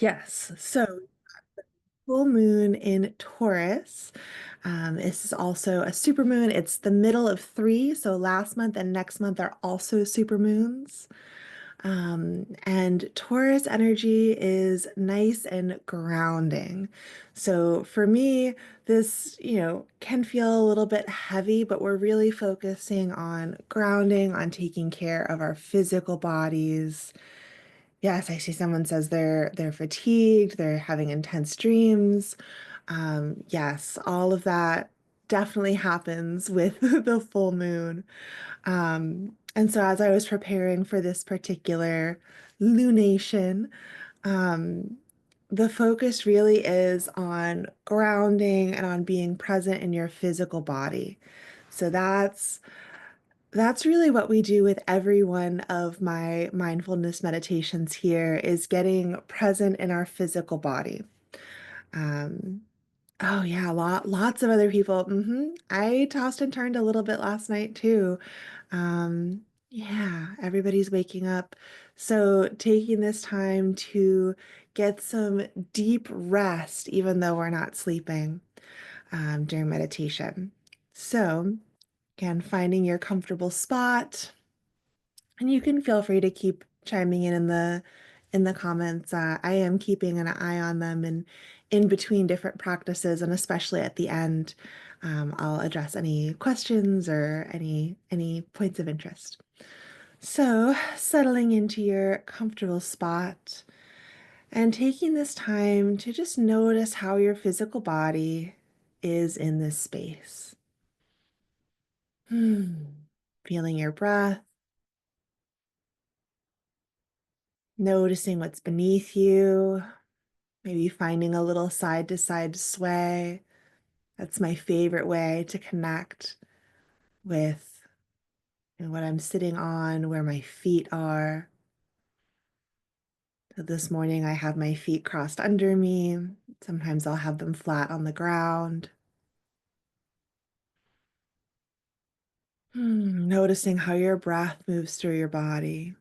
Yes. So full moon in Taurus. This is also a super moon. It's the middle of three. So last month and next month are also super moons. And Taurus energy is nice and grounding. So for me, this, can feel a little bit heavy, but we're really focusing on grounding, on taking care of our physical bodies. Yes, I see someone says they're fatigued, they're having intense dreams. Yes, all of that definitely happens with the full moon. And so as I was preparing for this particular lunation, um, the focus really is on grounding and on being present in your physical body. So that's really what we do with every one of my mindfulness meditations here is getting present in our physical body. Um, oh yeah, lots of other people. I tossed and turned a little bit last night too. Yeah, everybody's waking up. So taking this time to get some deep rest, even though we're not sleeping, during meditation. So again, finding your comfortable spot. And you can feel free to keep chiming in the comments. I am keeping an eye on them and in between different practices, and especially at the end, I'll address any questions or any points of interest. So, settling into your comfortable spot and taking this time to just notice how your physical body is in this space. Feeling your breath. Noticing what's beneath you, maybe finding a little side to side sway. That's my favorite way to connect with what I'm sitting on, where my feet are. So this morning I have my feet crossed under me. Sometimes I'll have them flat on the ground. Noticing how your breath moves through your body.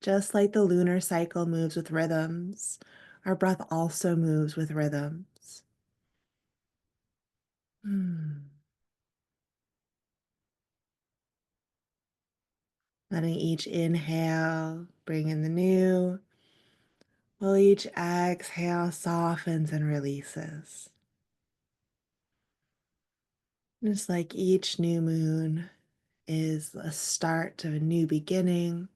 Just like the lunar cycle moves with rhythms, our breath also moves with rhythms. Hmm. Letting each inhale bring in the new, while each exhale softens and releases. Just like each new moon is a start of a new beginning,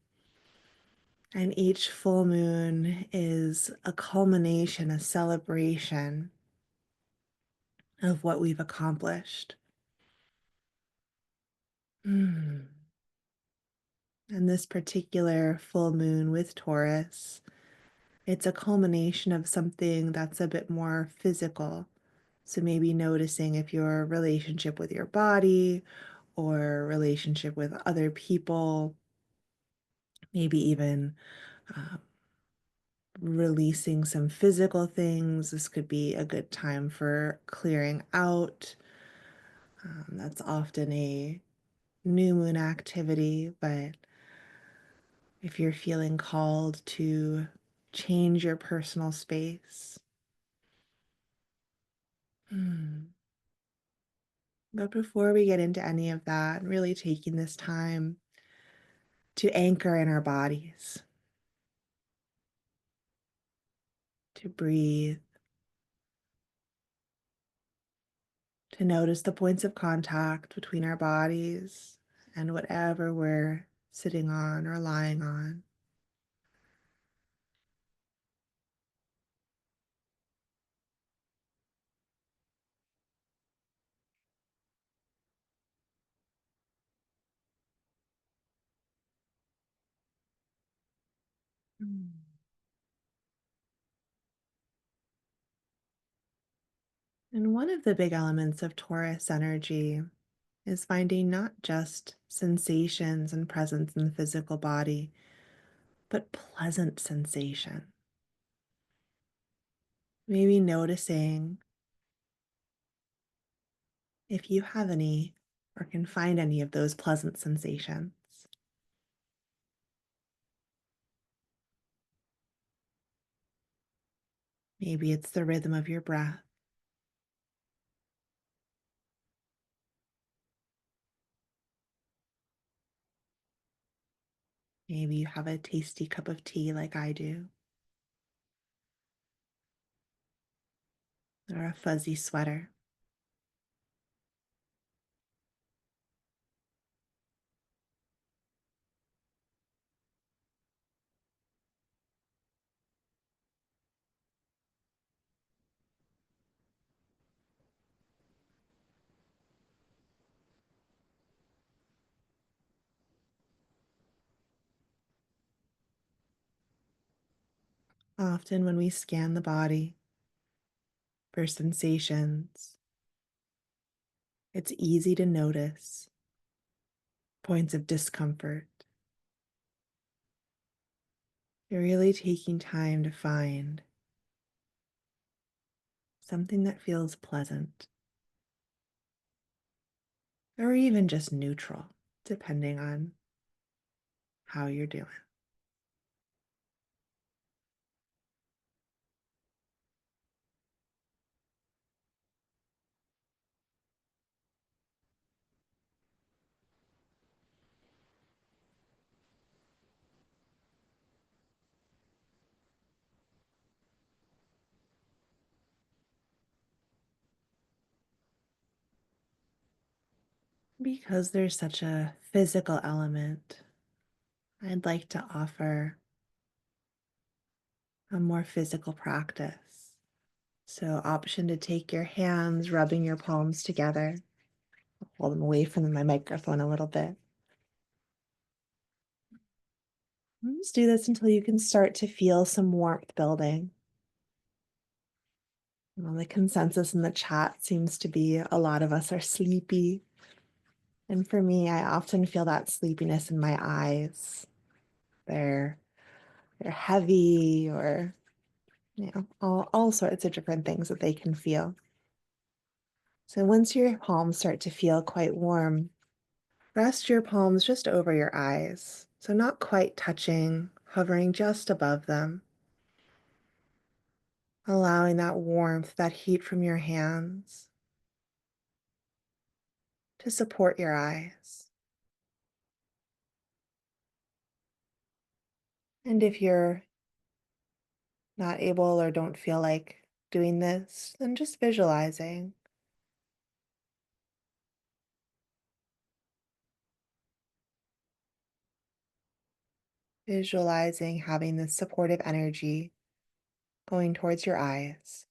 and each full moon is a culmination, a celebration of what we've accomplished. And this particular full moon with Taurus, it's a culmination of something that's a bit more physical. So maybe noticing if your relationship with your body or relationship with other people, maybe even uh, releasing some physical things. This could be a good time for clearing out. That's often a new moon activity, but if you're feeling called to change your personal space. Hmm. But before we get into any of that, really taking this time to anchor in our bodies, to breathe, to notice the points of contact between our bodies and whatever we're sitting on or lying on. Mm. And one of the big elements of Taurus energy is finding not just sensations and presence in the physical body, but pleasant sensation. Maybe noticing if you have any or can find any of those pleasant sensations. Maybe it's the rhythm of your breath. Maybe you have a tasty cup of tea like I do, or a fuzzy sweater. Often, when we scan the body for sensations, it's easy to notice points of discomfort. You're really taking time to find something that feels pleasant or even just neutral, depending on how you're doing. Because there's such a physical element, I'd like to offer a more physical practice. So, option to take your hands, rubbing your palms together, hold them away from my microphone a little bit. Just do this until you can start to feel some warmth building. Well, the consensus in the chat seems to be a lot of us are sleepy. And for me, I often feel that sleepiness in my eyes. They're they're heavy or all sorts of different things that they can feel. So once your palms start to feel quite warm, rest your palms just over your eyes. So not quite touching, hovering just above them, allowing that warmth, that heat from your hands to support your eyes. And if you're not able or don't feel like doing this, then just visualizing having this supportive energy going towards your eyes.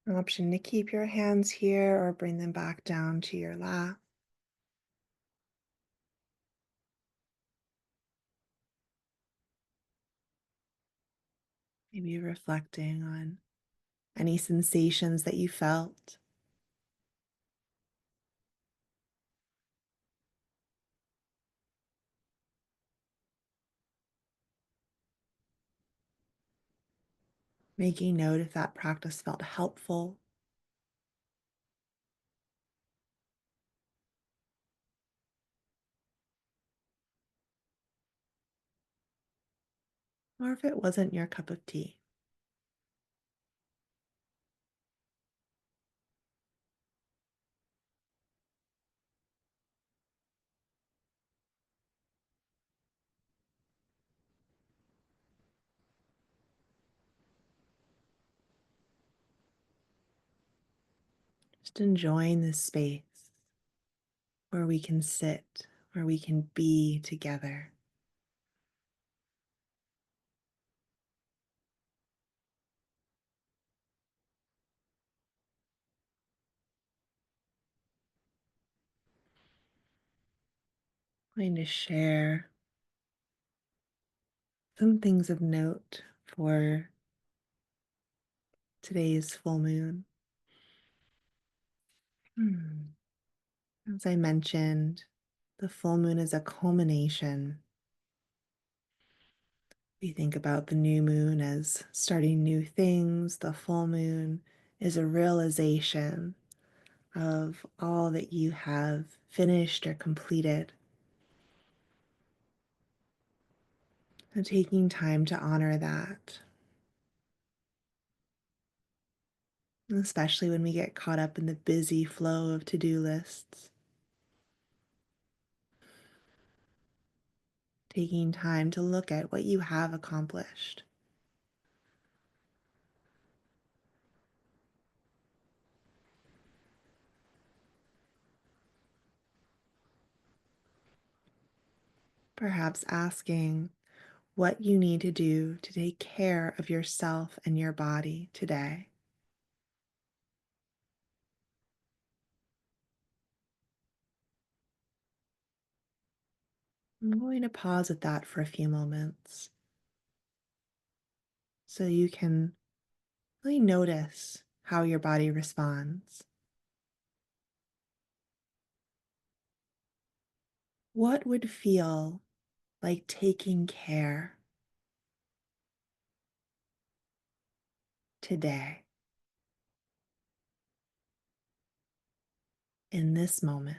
An option to keep your hands here or bring them back down to your lap. Maybe reflecting on any sensations that you felt. Making note if that practice felt helpful, or if it wasn't your cup of tea. Just enjoying this space where we can sit, where we can be together. Going to share some things of note for today's full moon. As I mentioned, the full moon is a culmination. We think about the new moon as starting new things. The full moon is a realization of all that you have finished or completed. And taking time to honor that, especially when we get caught up in the busy flow of to-do lists. Taking time to look at what you have accomplished. Perhaps asking what you need to do to take care of yourself and your body today. I'm going to pause at that for a few moments so you can really notice how your body responds. What would feel like taking care today in this moment?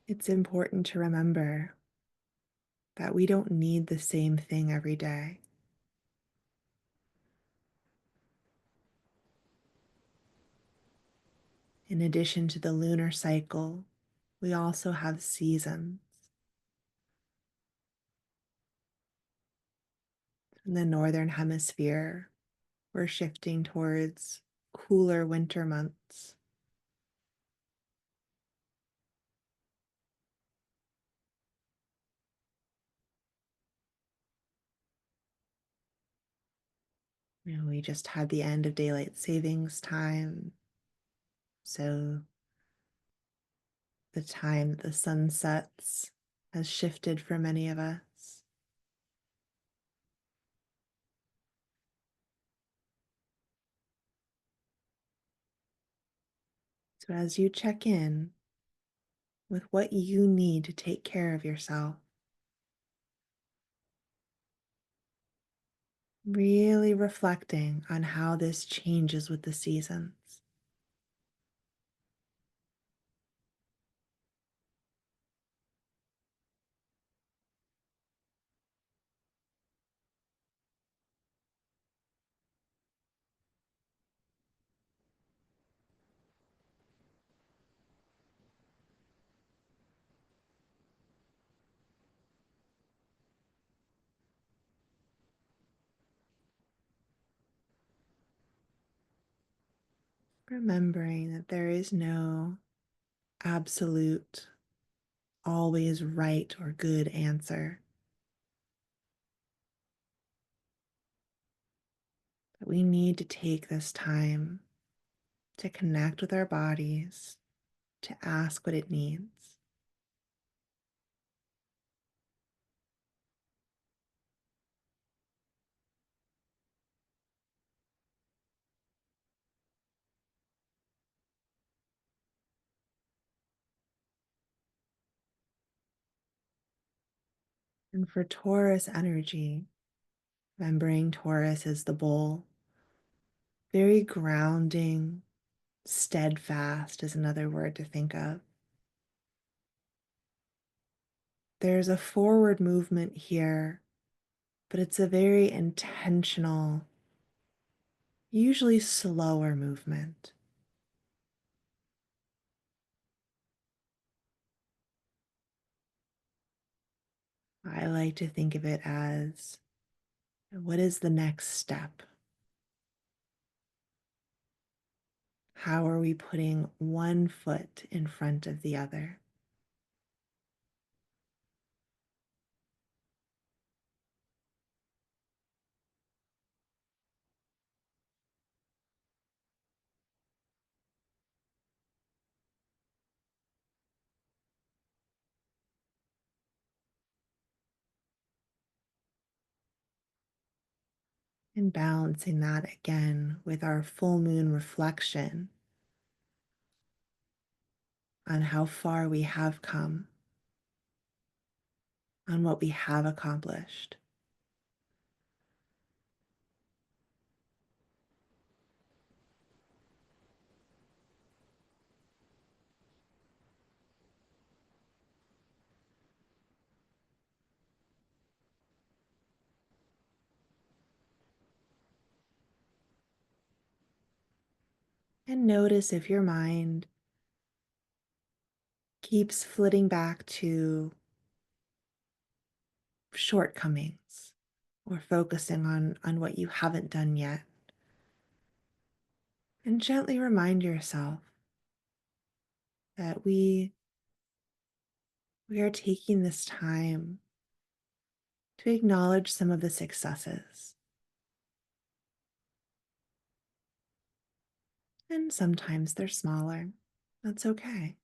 It's important to remember that we don't need the same thing every day. In addition to the lunar cycle, we also have seasons. In the northern hemisphere, we're shifting towards cooler winter months. We just had the end of daylight savings time. So the time that the sun sets has shifted for many of us. So as you check in with what you need to take care of yourself, really reflecting on how this changes with the seasons. Remembering that there is no absolute, always right or good answer. That we need to take this time to connect with our bodies, to ask what it needs. And for Taurus energy, remembering Taurus is the bull, very grounding, steadfast is another word to think of. There's a forward movement here, but it's a very intentional, usually slower movement. I like to think of it as, what is the next step? How are we putting one foot in front of the other? And balancing that again with our full moon reflection on how far we have come, on what we have accomplished. And notice if your mind keeps flitting back to shortcomings or focusing on what you haven't done yet. And gently remind yourself that we are taking this time to acknowledge some of the successes. And sometimes they're smaller. That's okay.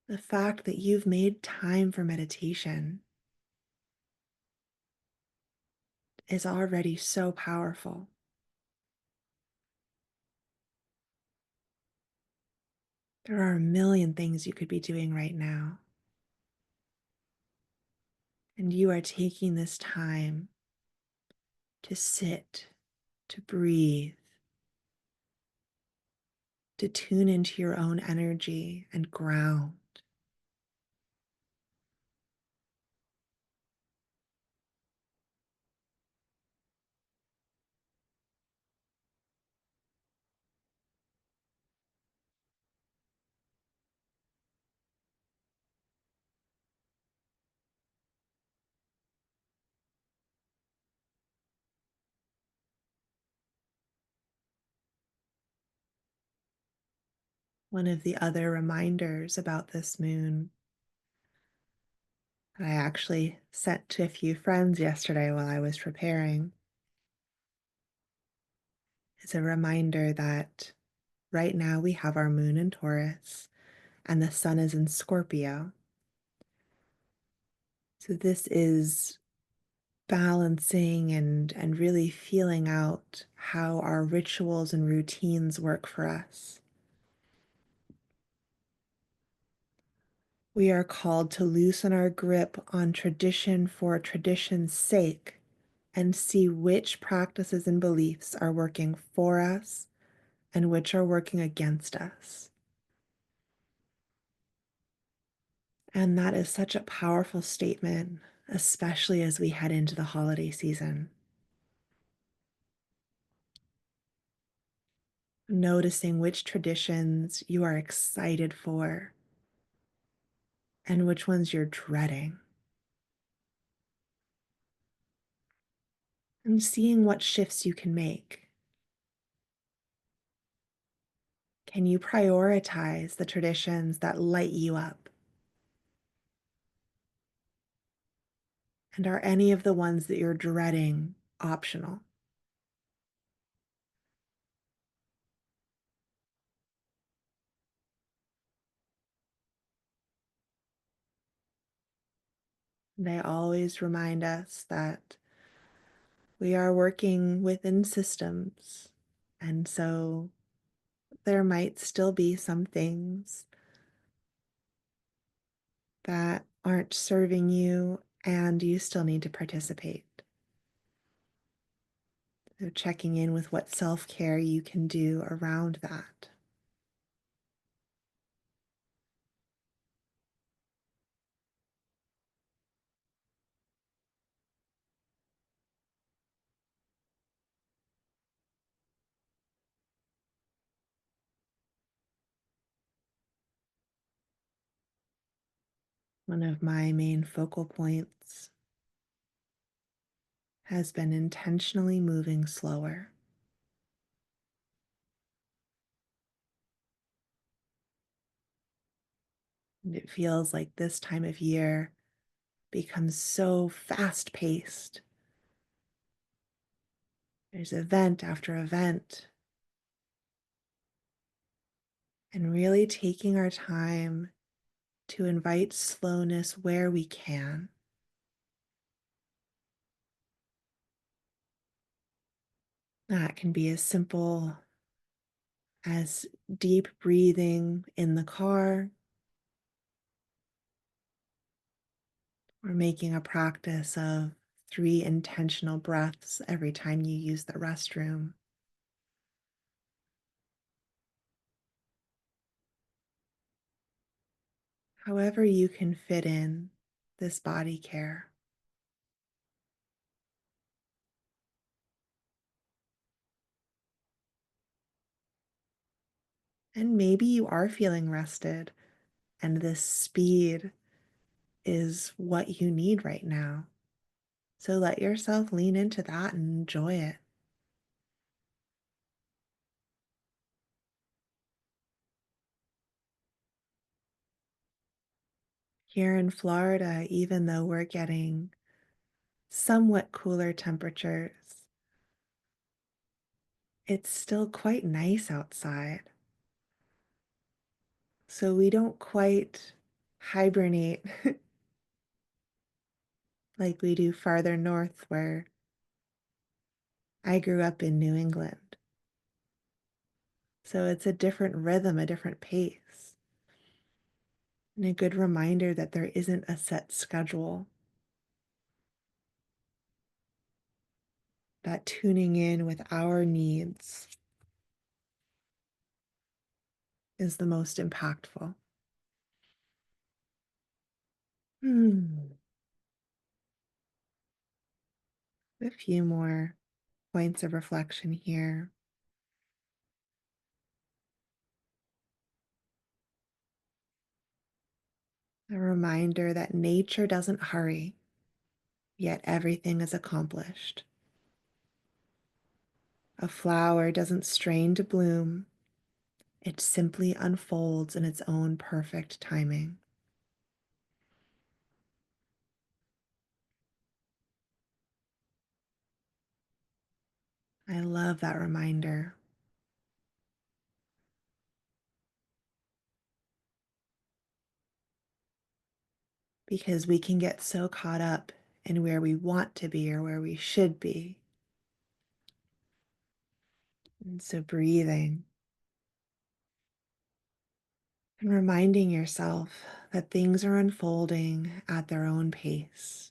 The fact that you've made time for meditation is already so powerful. There are a million things you could be doing right now. And you are taking this time to sit, to breathe, to tune into your own energy and ground. One of the other reminders about this moon that I actually sent to a few friends yesterday while I was preparing is a reminder that right now we have our moon in Taurus and the sun is in Scorpio. So this is balancing and really feeling out how our rituals and routines work for us. We are called to loosen our grip on tradition for tradition's sake and see which practices and beliefs are working for us and which are working against us. And that is such a powerful statement, especially as we head into the holiday season. Noticing which traditions you are excited for and which ones you're dreading. And seeing what shifts you can make. Can you prioritize the traditions that light you up? And are any of the ones that you're dreading optional? They always remind us that we are working within systems. And so there might still be some things that aren't serving you, and you still need to participate. So checking in with what self-care you can do around that. One of my main focal points has been intentionally moving slower. And it feels like this time of year becomes so fast-paced. There's event after event. And really taking our time to invite slowness where we can. That can be as simple as deep breathing in the car or making a practice of 3 intentional breaths every time you use the restroom. However, you can fit in this body care. And maybe you are feeling rested, and this speed is what you need right now. So let yourself lean into that and enjoy it. Here in Florida, even though we're getting somewhat cooler temperatures, it's still quite nice outside. So we don't quite hibernate like we do farther north where I grew up in New England. So it's a different rhythm, a different pace, and a good reminder that there isn't a set schedule, that tuning in with our needs is the most impactful. Hmm. A few more points of reflection here. A reminder that nature doesn't hurry, yet everything is accomplished. A flower doesn't strain to bloom, it simply unfolds in its own perfect timing. I love that reminder because we can get so caught up in where we want to be or where we should be. And so breathing and reminding yourself that things are unfolding at their own pace.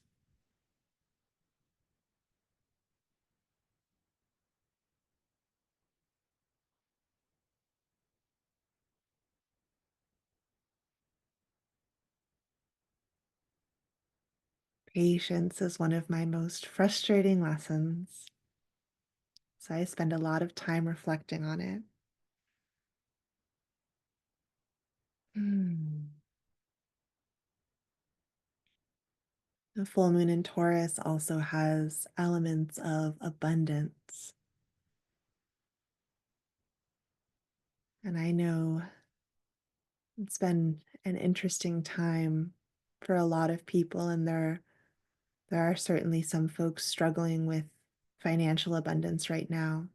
Patience is one of my most frustrating lessons, so I spend a lot of time reflecting on it. Hmm. The full moon in Taurus also has elements of abundance. And I know it's been an interesting time for a lot of people, and there are certainly some folks struggling with financial abundance right now.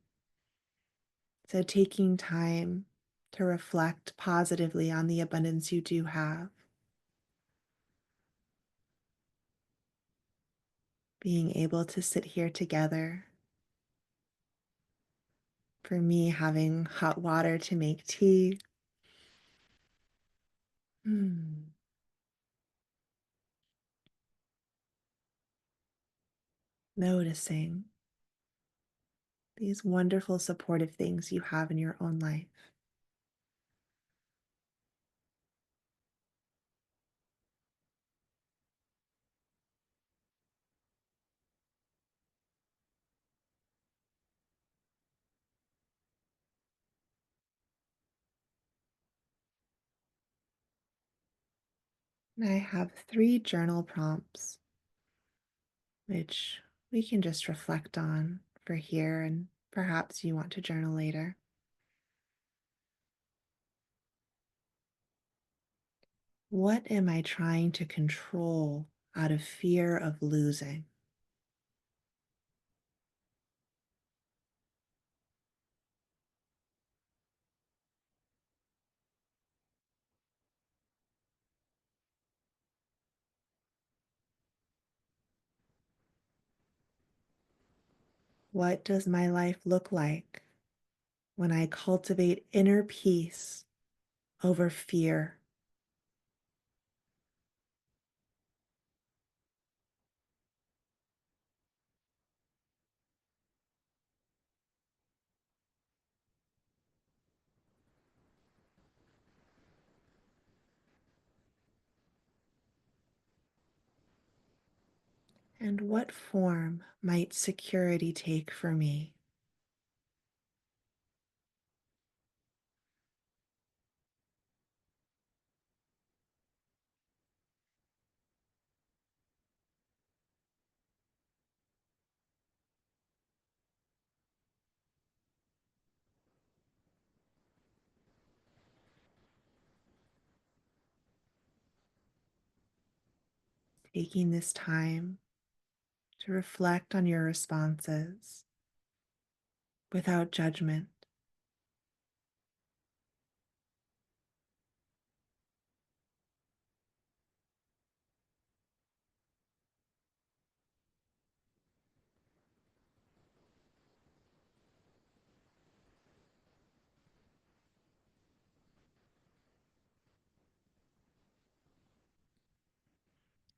So taking time to reflect positively on the abundance you do have, being able to sit here together, for me, having hot water to make tea. Hmm. Noticing these wonderful supportive things you have in your own life. And I have 3 journal prompts, which we can just reflect on for here, and perhaps you want to journal later. What am I trying to control out of fear of losing? What does my life look like when I cultivate inner peace over fear? And what form might security take for me? Taking this time to reflect on your responses without judgment.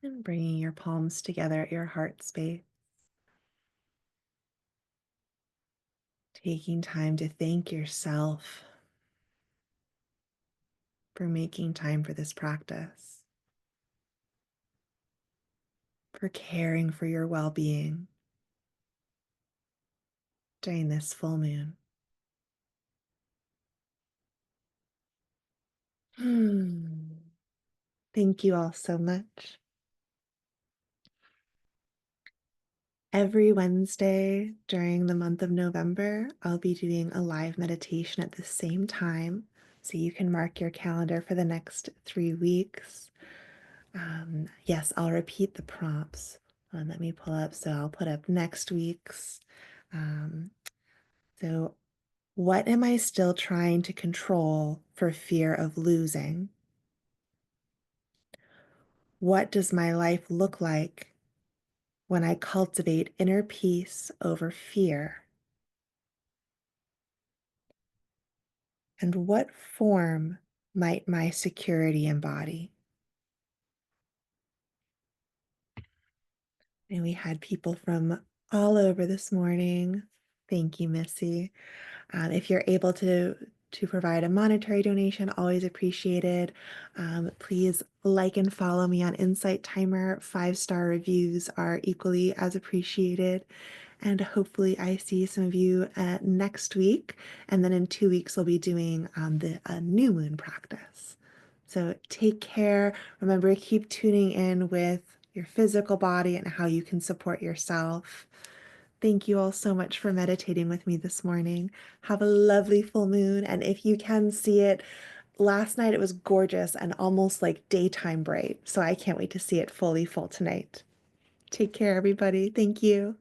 And bringing your palms together at your heart space. Taking time to thank yourself for making time for this practice, for caring for your well being during this full moon. Thank you all so much. Every Wednesday during the month of November, I'll be doing a live meditation at the same time. So you can mark your calendar for the next 3 weeks. Yes, I'll repeat the prompts. Let me pull up. So I'll put up next week's. Um, so, what am I still trying to control for fear of losing? What does my life look like when I cultivate inner peace over fear? And what form might my security embody? And we had people from all over this morning. Thank you, Missy. If you're able to provide a monetary donation, always appreciated. Please like and follow me on Insight Timer. 5-star reviews are equally as appreciated. And hopefully I see some of you next week. And then in 2 weeks, we'll be doing the new moon practice. So take care. Remember, keep tuning in with your physical body and how you can support yourself. Thank you all so much for meditating with me this morning. Have a lovely full moon. And if you can see it, last night it was gorgeous and almost like daytime bright. So I can't wait to see it fully full tonight. Take care, everybody. Thank you.